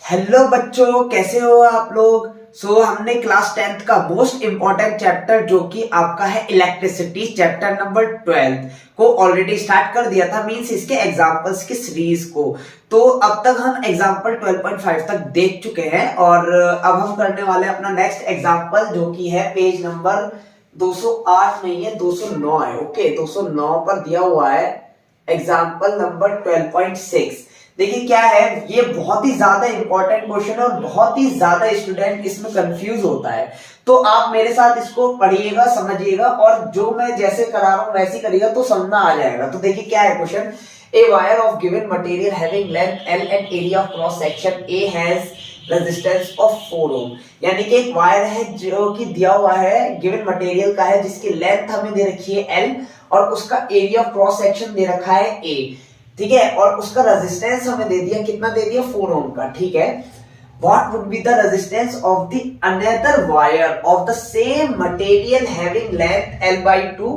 Hello बच्चों, कैसे हो आप लोग। हमने क्लास 10th का मोस्ट इंपॉर्टेंट चैप्टर जो कि आपका है इलेक्ट्रिसिटी चैप्टर नंबर 12 को ऑलरेडी स्टार्ट कर दिया था। मींस इसके एग्जांपल्स की सीरीज को। तो अब तक हम एग्जांपल 12.5 तक देख चुके हैं और अब हम करने वाले हैं अपना नेक्स्ट एग्जांपल जो कि है पेज नंबर 208 नहीं है 209 है। ओके, 209 पर दिया हुआ है एग्जांपल नंबर 12.6। देखिए क्या है, ये बहुत ही ज्यादा इंपॉर्टेंट क्वेश्चन है और बहुत ही ज्यादा स्टूडेंट इसमें कंफ्यूज होता है। तो आप मेरे साथ इसको पढ़िएगा, समझिएगा और जो मैं जैसे करा रहा हूं वैसे करिएगा तो समझ आ जाएगा। तो देखिए क्या है question. A wire of given material having length L and area of cross section A has resistance of 4 ओम। यानी कि एक वायर है जो कि दिया हुआ है, गिवन मटेरियल का है, जिसकी लेंथ हमें दे रखी है एल और उसका एरिया ऑफ क्रॉस सेक्शन दे रखा है ए। ठीक है, और उसका रेजिस्टेंस हमें दे दिया, कितना दे दिया, 4 ओम का। ठीक है, what would be the resistance of the another wire of the same material having length L by 2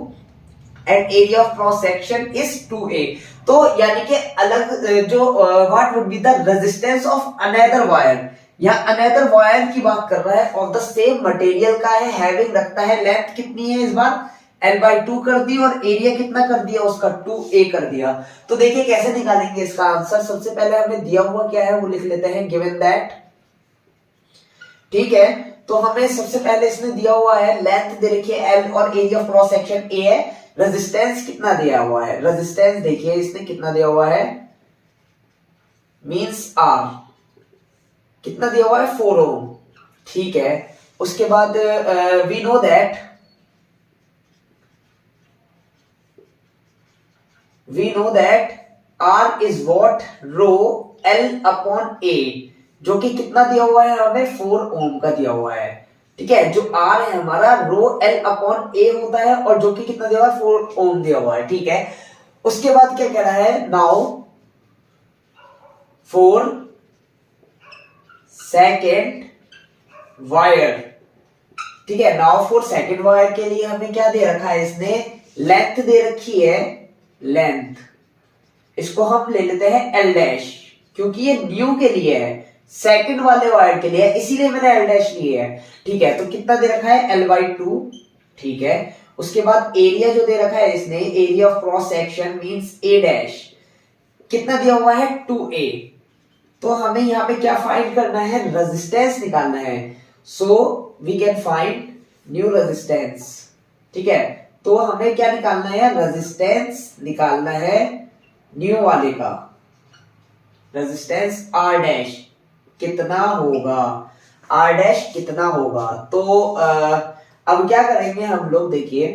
and area of cross section is 2a। तो यानी कि अलग जो what would be the resistance of another wire, यहाँ another wire की बात कर रहा है, of the same material का है, having रखता है, लेंथ कितनी है इस बार L by 2 कर दी और एरिया कितना कर दिया उसका 2a कर दिया। तो देखिए कैसे निकालेंगे इसका आंसर। सबसे पहले हमें दिया हुआ क्या है वो लिख लेते हैं, गिवन दैट। ठीक है, तो हमें सबसे पहले इसने दिया हुआ है लेंथ दे रखी है L और area of cross section A है। रेजिस्टेंस कितना दिया हुआ है, रेजिस्टेंस देखिए इसने कितना दिया हुआ है, मींस R कितना दिया हुआ है, 4 ओम। ठीक है, उसके बाद we know that R is what, rho L upon A, जो कि कितना दिया हुआ है हमें, 4 ओम का दिया हुआ है। ठीक है, जो R है हमारा रो L upon A होता है और जो कि कितना दिया हुआ है, 4 ओम दिया हुआ है। ठीक है, उसके बाद क्या कह रहा है, नाउ फॉर सेकेंड वायर। ठीक है, नाउ फॉर सेकेंड वायर के लिए हमें क्या दे रखा है, इसने लेंथ दे रखी है, लेंथ इसको हम ले लेते हैं एल डैश, क्योंकि ये न्यू के लिए है, सेकंड वाले वायर के लिए है, इसीलिए मैंने एल डैश लिए है। ठीक है, तो कितना दे रखा है, एल बाई 2। ठीक है, उसके बाद एरिया जो दे रखा है इसने, area of cross section means A dash, कितना दिया हुआ है, 2a। तो हमें यहाँ पे क्या फाइंड करना है, रेजिस्टेंस निकालना है। So we can find new resistance. ठीक है, तो हमें क्या निकालना है, रेजिस्टेंस निकालना है न्यू वाले का। रेजिस्टेंस आर डैश कितना होगा, आर डैश कितना होगा। तो अब क्या करेंगे हम लोग, देखिए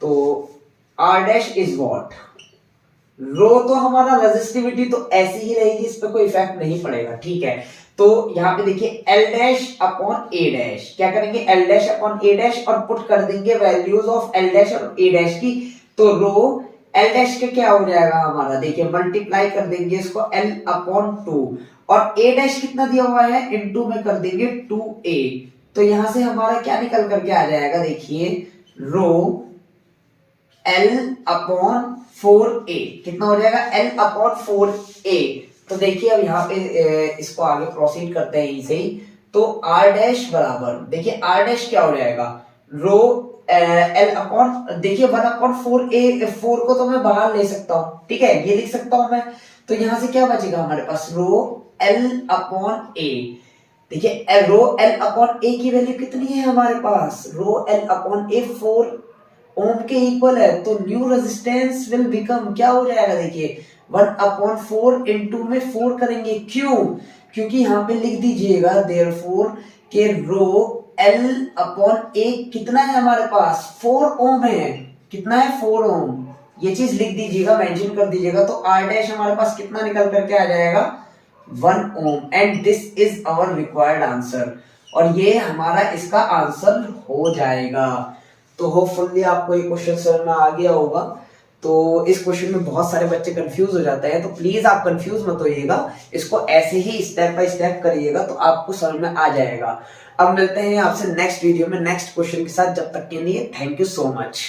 तो आर डैश इज व्हाट, रो तो हमारा रेजिस्टिविटी तो ऐसी ही रहेगी, इस पे कोई इफेक्ट नहीं पड़ेगा। ठीक है, तो यहाँ पे देखिए एल डैश अपॉन ए डैश, क्या करेंगे, एल डैश अपॉन ए डैश और पुट कर देंगे वैल्यूज ऑफ एल डैश और ए डैश की। तो रो एल डैश के क्या हो जाएगा हमारा, देखिए मल्टीप्लाई कर देंगे इसको एल अपॉन 2 और ए डैश कितना दिया हुआ है, इनटू में कर देंगे 2a। तो यहां से हमारा क्या निकल करके आ जाएगा, देखिए रो एल अपॉन 4a कितना हो जाएगा, एल अपॉन 4a। तो देखिए अब यहाँ पे इसको आगे प्रोसीड करते हैं इसे ही। तो आर डैश बराबर, देखिए आर डैश क्या हो जाएगा, रो एल अपॉन, देखिए 1 अपॉन 4a, 4 को तो मैं बाहर ले सकता हूँ। ठीक है, ये लिख सकता हूं मैं। तो यहां से क्या बचेगा हमारे पास, रो एल अपॉन a। देखिए रो एल अपॉन a की वैल्यू कितनी है हमारे पास, रो एल अपॉन a 4 ओम के इक्वल है। तो न्यू रेजिस्टेंस विल बिकम क्या हो जाएगा, देखिए 1 अपॉन 4 इंटू में 4 करेंगे, क्यों, क्योंकि यहां पे लिख दीजिएगा देयरफॉर के रो एल अपॉन ए कितना है हमारे पास, 4 ओम है, कितना है, 4 ओम। ये चीज लिख दीजिएगा, मेंशन कर दीजिएगा। तो आर डैश हमारे पास कितना निकल करके आ जाएगा, 1 ohm. And this is our required answer, और ये हमारा इसका आंसर हो जाएगा। तो होपफुली आपको ये क्वेश्चन समझ में आ गया होगा। तो इस क्वेश्चन में बहुत सारे बच्चे कंफ्यूज हो जाते हैं, तो प्लीज आप कंफ्यूज मत होइएगा, इसको ऐसे ही स्टेप बाय स्टेप करिएगा तो आपको समझ में आ जाएगा। अब मिलते हैं आपसे नेक्स्ट वीडियो में नेक्स्ट क्वेश्चन के साथ, जब तक के लिए थैंक यू सो मच।